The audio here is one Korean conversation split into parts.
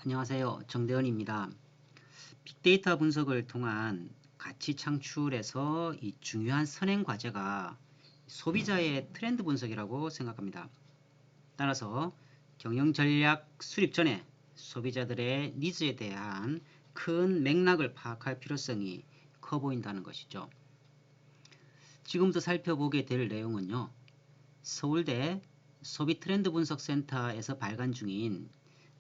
안녕하세요. 정대현입니다. 빅데이터 분석을 통한 가치 창출에서 이 중요한 선행 과제가 소비자의 트렌드 분석이라고 생각합니다. 따라서 경영 전략 수립 전에 소비자들의 니즈에 대한 큰 맥락을 파악할 필요성이 커 보인다는 것이죠. 지금부터 살펴보게 될 내용은요. 서울대 소비 트렌드 분석 센터에서 발간 중인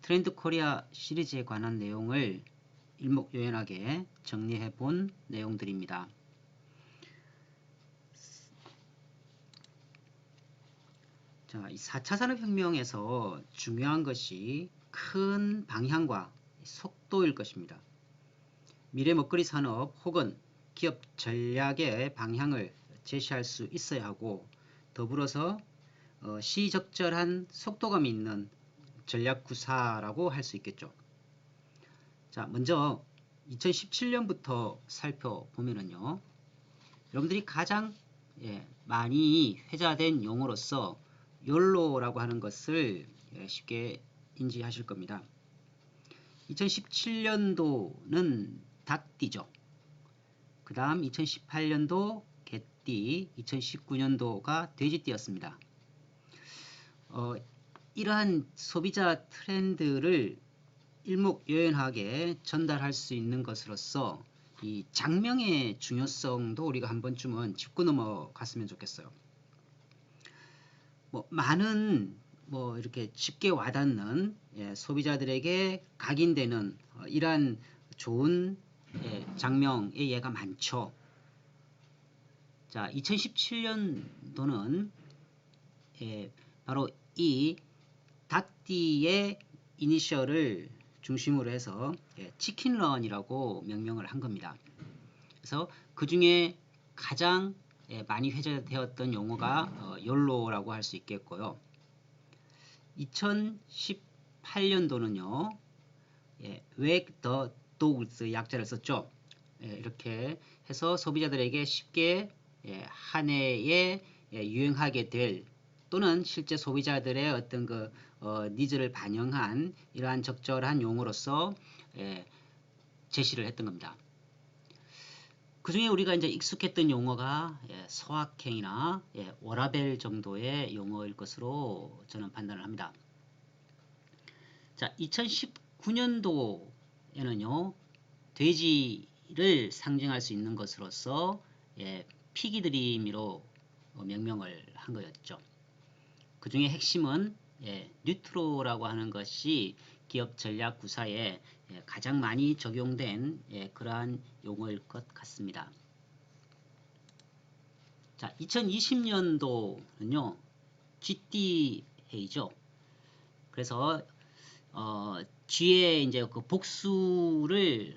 트렌드 코리아 시리즈에 관한 내용을 일목요연하게 정리해 본 내용들입니다. 자, 이 4차 산업혁명에서 중요한 것이 큰 방향과 속도일 것입니다. 미래 먹거리 산업 혹은 기업 전략의 방향을 제시할 수 있어야 하고, 더불어서 시적절한 속도감 있는 전략 구사라고 할 수 있겠죠. 자, 먼저 2017년부터 살펴보면은요. 여러분들이 가장 많이 회자된 용어로서 YOLO라고 하는 것을 쉽게 인지하실 겁니다. 2017년도는 닭띠죠. 그 다음 2018년도 개띠, 2019년도가 돼지띠였습니다. 이러한 소비자 트렌드를 일목요연하게 전달할 수 있는 것으로서 이 장명의 중요성도 우리가 한 번쯤은 짚고 넘어갔으면 좋겠어요. 많은 이렇게 쉽게 와닿는 소비자들에게 각인되는 이러한 좋은 장명의 예가 많죠. 자, 2017년도는 바로 이 닭띠의 이니셜을 중심으로 해서 치킨런이라고 명명을 한 겁니다. 그래서 그 중에 가장 많이 회자되었던 용어가 YOLO라고 할 수 있겠고요. 2018년도는요. Wag the dogs 약자를 썼죠. 이렇게 해서 소비자들에게 쉽게 한 해에 유행하게 될 또는 실제 소비자들의 어떤 그 니즈를 반영한 이러한 적절한 용어로서 제시를 했던 겁니다. 그 중에 우리가 이제 익숙했던 용어가 소확행이나 워라벨 정도의 용어일 것으로 저는 판단을 합니다. 자, 2019년도에는요, 돼지를 상징할 수 있는 것으로서 피기드림으로 명명을 한 거였죠. 그 중에 핵심은 뉴트로라고 하는 것이 기업 전략 구사에 가장 많이 적용된 그러한 용어일 것 같습니다. 자, 2020년도는요, GT 해이죠. 그래서 G의 이제 그 복수를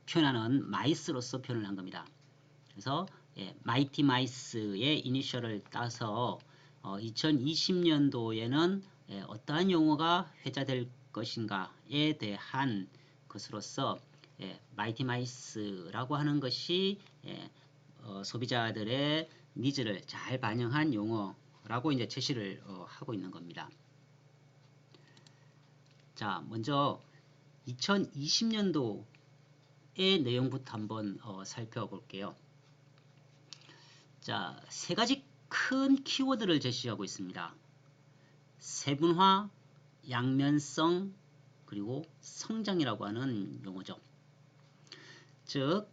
표현하는 마이스로서 표현을 한 겁니다. 그래서 마이티 마이스의 이니셜을 따서 2020년도에는 어떠한 용어가 회자될 것인가에 대한 것으로서 마이티 마이스라고 하는 것이 소비자들의 니즈를 잘 반영한 용어라고 이제 제시를 하고 있는 겁니다. 자, 먼저 2020년도의 내용부터 한번 살펴볼게요. 자, 세 가지 큰 키워드를 제시하고 있습니다. 세분화, 양면성, 그리고 성장이라고 하는 용어죠. 즉,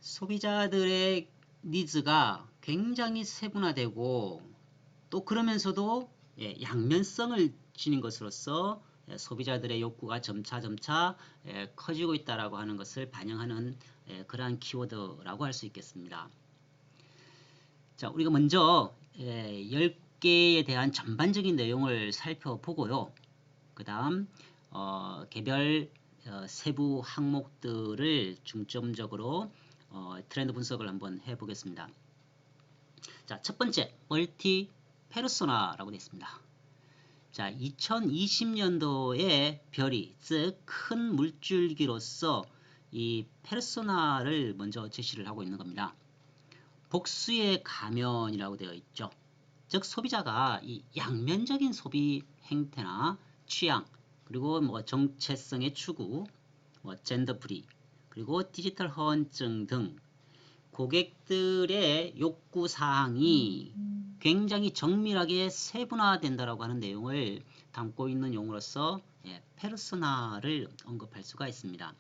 소비자들의 니즈가 굉장히 세분화되고 또 그러면서도 양면성을 지닌 것으로서 소비자들의 욕구가 점차 커지고 있다라고 하는 것을 반영하는 그러한 키워드라고 할 수 있겠습니다. 자, 우리가 먼저 10개에 대한 전반적인 내용을 살펴보고요. 그 다음 개별 세부 항목들을 중점적으로 트렌드 분석을 한번 해보겠습니다. 자, 첫 번째, 멀티 페르소나라고 되어 있습니다. 자, 2020년도의 별이, 즉 큰 물줄기로서 이 페르소나를 먼저 제시를 하고 있는 겁니다. 복수의 가면이라고 되어 있죠. 즉 소비자가 이 양면적인 소비 행태나 취향, 그리고 뭐 정체성의 추구, 뭐 젠더 프리, 그리고 디지털 허언증 등 고객들의 요구 사항이 굉장히 정밀하게 세분화된다라고 하는 내용을 담고 있는 용어로서 페르소나를 언급할 수가 있습니다.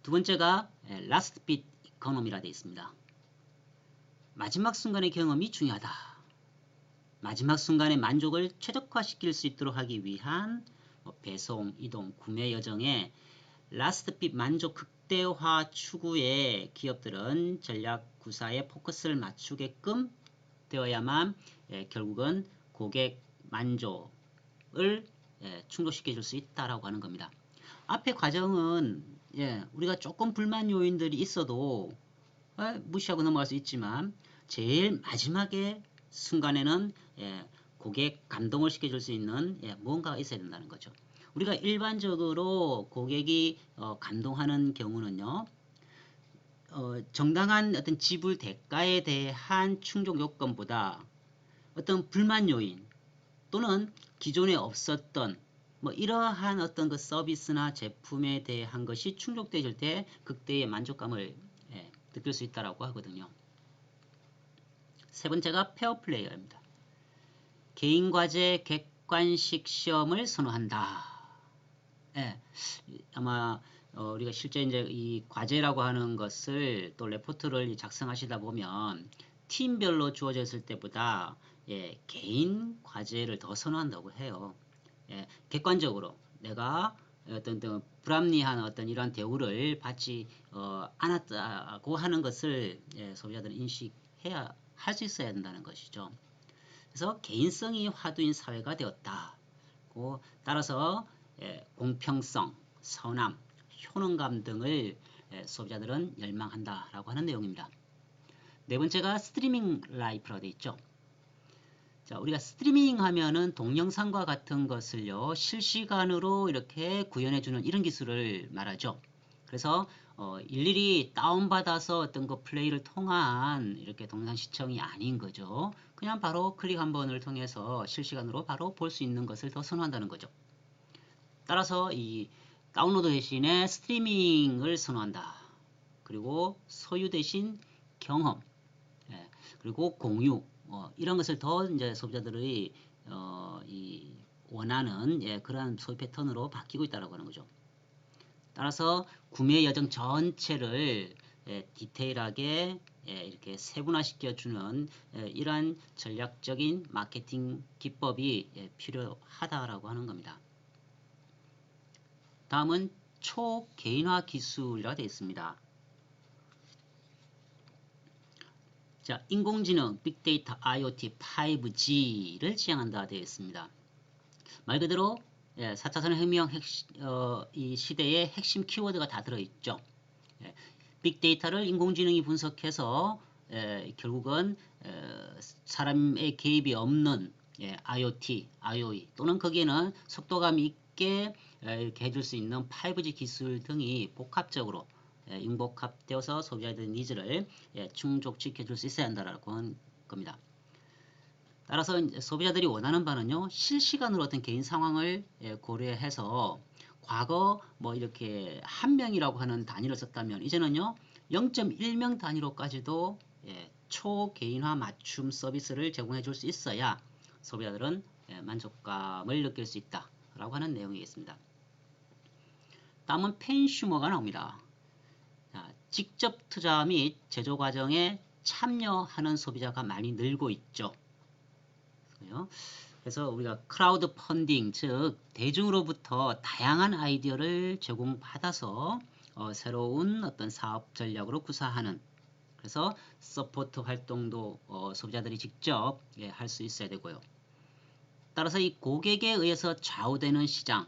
두 번째가 라스트 빗 이코노미라 되어 있습니다. 마지막 순간의 경험이 중요하다. 마지막 순간의 만족을 최적화시킬 수 있도록 하기 위한 배송, 이동, 구매 여정에 라스트 빗 만족 극대화 추구에 기업들은 전략 구사에 포커스를 맞추게끔 되어야만 결국은 고객 만족을 충족시켜 줄 수 있다라고 하는 겁니다. 앞의 과정은 우리가 조금 불만 요인들이 있어도 무시하고 넘어갈 수 있지만 제일 마지막에 순간에는 고객 감동을 시켜줄 수 있는 무언가가 있어야 된다는 거죠. 우리가 일반적으로 고객이 감동하는 경우는요, 정당한 어떤 지불 대가에 대한 충족 요건보다 어떤 불만 요인 또는 기존에 없었던 뭐 이러한 어떤 그 서비스나 제품에 대한 것이 충족되질 때 극대의 만족감을 느낄 수 있다라고 하거든요. 세 번째가 페어플레이어입니다. 개인과제 객관식 시험을 선호한다. 아마 우리가 실제 이제 이 과제라고 하는 것을 또 레포트를 작성하시다 보면 팀별로 주어져 있을 때보다 개인 과제를 더 선호한다고 해요. 객관적으로 내가 어떤 불합리한 어떤 이러한 대우를 받지 않았다고 하는 것을 소비자들은 인식해야 할 수 있어야 된다는 것이죠. 그래서 개인성이 화두인 사회가 되었다. 따라서 공평성, 선함, 효능감 등을 소비자들은 열망한다라고 하는 내용입니다. 네 번째가 스트리밍 라이프라고 되어 있죠. 자, 우리가 스트리밍 하면은 동영상과 같은 것을요, 실시간으로 이렇게 구현해주는 이런 기술을 말하죠. 그래서 일일이 다운받아서 어떤 거 플레이를 통한 이렇게 동영상 시청이 아닌 거죠. 그냥 바로 클릭 한 번을 통해서 실시간으로 바로 볼 수 있는 것을 더 선호한다는 거죠. 따라서 이 다운로드 대신에 스트리밍을 선호한다. 그리고 소유 대신 경험, 그리고 공유, 이런 것을 더 이제 소비자들의 이 원하는 그러한 소비 패턴으로 바뀌고 있다라고 하는 거죠. 따라서 구매 여정 전체를 디테일하게 이렇게 세분화시켜주는 이러한 전략적인 마케팅 기법이 필요하다라고 하는 겁니다. 다음은 초개인화 기술이라고 되어 있습니다. 자, 인공지능, 빅데이터, IoT, 5G를 지향한다 되어 있습니다. 말 그대로 4차 산업혁명 이 시대의 핵심 키워드가 다 들어있죠. 빅데이터를 인공지능이 분석해서 결국은 사람의 개입이 없는 IoT, IoE 또는 거기에는 속도감 있게 이렇게 해줄 수 있는 5G 기술 등이 복합적으로 융복합되어서 소비자들의 니즈를 충족시켜 줄 수 있어야 한다라고 하는 겁니다. 따라서 소비자들이 원하는 바는요, 실시간으로 어떤 개인 상황을 고려해서 과거 뭐 이렇게 한 명이라고 하는 단위를 썼다면 이제는요 0.1명 단위로까지도 초개인화 맞춤 서비스를 제공해 줄 수 있어야 소비자들은 만족감을 느낄 수 있다라고 하는 내용이겠습니다. 다음은 펜슈머가 나옵니다. 자, 직접 투자 및 제조 과정에 참여하는 소비자가 많이 늘고 있죠. 그래서 우리가 크라우드 펀딩, 즉 대중으로부터 다양한 아이디어를 제공받아서 새로운 어떤 사업 전략으로 구사하는, 그래서 서포트 활동도 소비자들이 직접 할 수 있어야 되고요. 따라서 이 고객에 의해서 좌우되는 시장,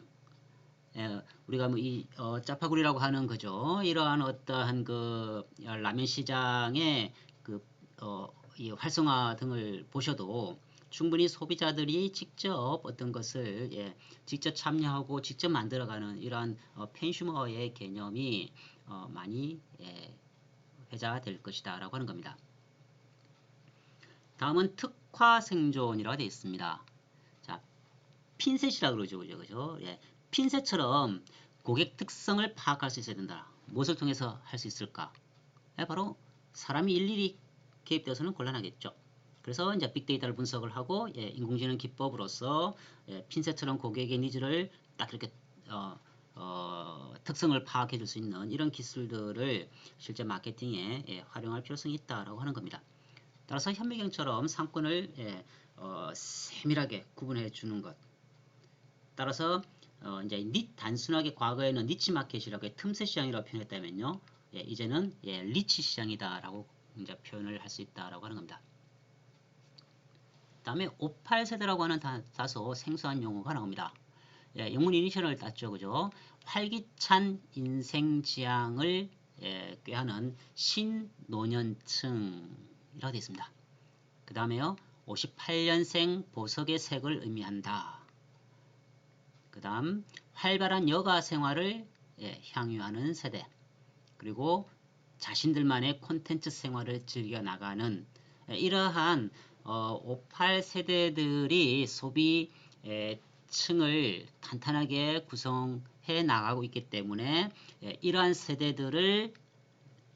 우리가 뭐 이 짜파구리라고 하는 거죠. 이러한 어떠한 그 라면 시장의 그 이 활성화 등을 보셔도 충분히 소비자들이 직접 어떤 것을 직접 참여하고 직접 만들어가는 이러한 펜슈머의 개념이 많이 회자될 것이다 라고 하는 겁니다. 다음은 특화 생존이라고 되어 있습니다. 자, 핀셋이라고 그러죠. 그죠? 예. 핀셋처럼 고객 특성을 파악할 수 있어야 된다. 무엇을 통해서 할 수 있을까? 예, 바로 사람이 일일이 개입되어서는 곤란하겠죠. 그래서 이제 빅데이터를 분석을 하고 예, 인공지능 기법으로서 예, 핀셋처럼 고객의 니즈를 딱 이렇게 특성을 파악해 줄 수 있는 이런 기술들을 실제 마케팅에 예, 활용할 필요성이 있다라고 하는 겁니다. 따라서 현미경처럼 상권을 예, 세밀하게 구분해 주는 것. 따라서 이제 단순하게 과거에는 니치 마켓이라고 틈새 시장이라고 표현했다면요. 예, 이제는 예, 리치 시장이다라고 이제 표현을 할 수 있다라고 하는 겁니다. 다음에 58세대라고 하는 다소 생소한 용어가 나옵니다. 예, 영문 이니셜을 땄죠, 그죠? 활기찬 인생 지향을 예, 꾀하는 신노년층이라고 되어 있습니다. 그 다음에요, 58년생 보석의 색을 의미한다. 그 다음, 활발한 여가 생활을 예, 향유하는 세대. 그리고 자신들만의 콘텐츠 생활을 즐겨 나가는 예, 이러한 58세대들이 소비 층을 탄탄하게 구성해 나가고 있기 때문에 예, 이러한 세대들을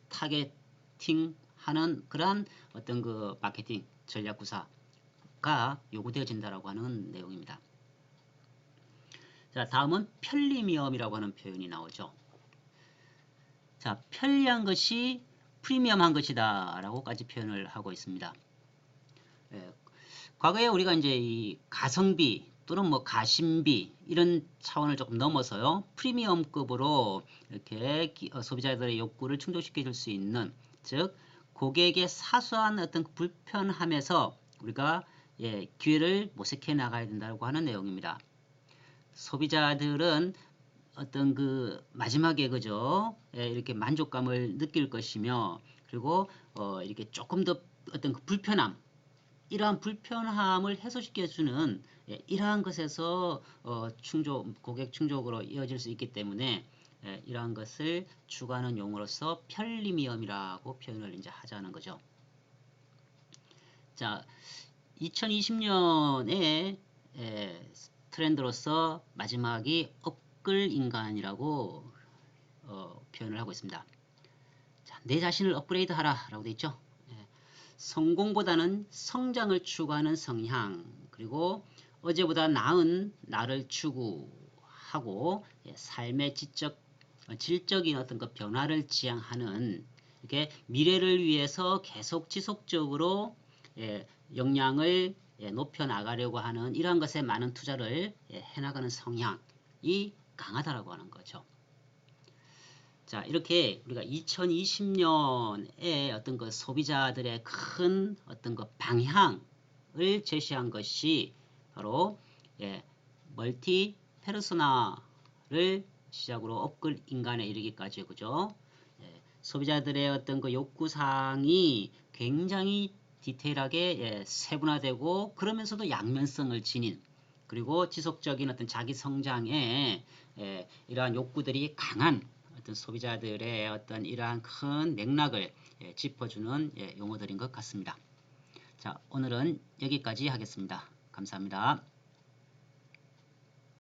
타겟팅하는 그러한 어떤 그 마케팅 전략 구사가 요구되어진다라고 하는 내용입니다. 자, 다음은 편리미엄이라고 하는 표현이 나오죠. 자, 편리한 것이 프리미엄한 것이다 라고까지 표현을 하고 있습니다. 예, 과거에 우리가 이제 이 가성비 또는 뭐 가심비 이런 차원을 조금 넘어서요, 프리미엄급으로 이렇게 소비자들의 욕구를 충족시켜 줄 수 있는, 즉 고객의 사소한 어떤 불편함에서 우리가 예, 기회를 모색해 나가야 된다고 하는 내용입니다. 소비자들은 어떤 그 마지막에 그죠? 예, 이렇게 만족감을 느낄 것이며, 그리고 이렇게 조금 더 어떤 그 불편함, 이러한 불편함을 해소시켜주는 예, 이러한 것에서 고객 충족으로 이어질 수 있기 때문에 예, 이러한 것을 추구하는 용어로서 편리미엄이라고 표현을 이제 하자는 거죠. 자, 2020년에 트렌드로서 마지막이 업글 인간이라고 표현을 하고 있습니다. 자, 내 자신을 업그레이드 하라 라고 되어 있죠. 예, 성공보다는 성장을 추구하는 성향, 그리고 어제보다 나은 나를 추구하고 예, 삶의 질적인 어떤 그 변화를 지향하는, 이렇게 미래를 위해서 계속 지속적으로 예, 역량을 예, 높여 나가려고 하는 이러한 것에 많은 투자를 예, 해나가는 성향이 강하다라고 하는 거죠. 자, 이렇게 우리가 2020년에 어떤 그 소비자들의 큰 어떤 그 방향을 제시한 것이 바로 예, 멀티 페르소나를 시작으로 업글 인간에 이르기까지, 그죠? 예, 소비자들의 어떤 그 요구사항이 굉장히 디테일하게 예, 세분화되고, 그러면서도 양면성을 지닌, 그리고 지속적인 어떤 자기 성장에 예, 이러한 욕구들이 강한 어떤 소비자들의 어떤 이러한 큰 맥락을 예, 짚어주는 예, 용어들인 것 같습니다. 자, 오늘은 여기까지 하겠습니다. 감사합니다.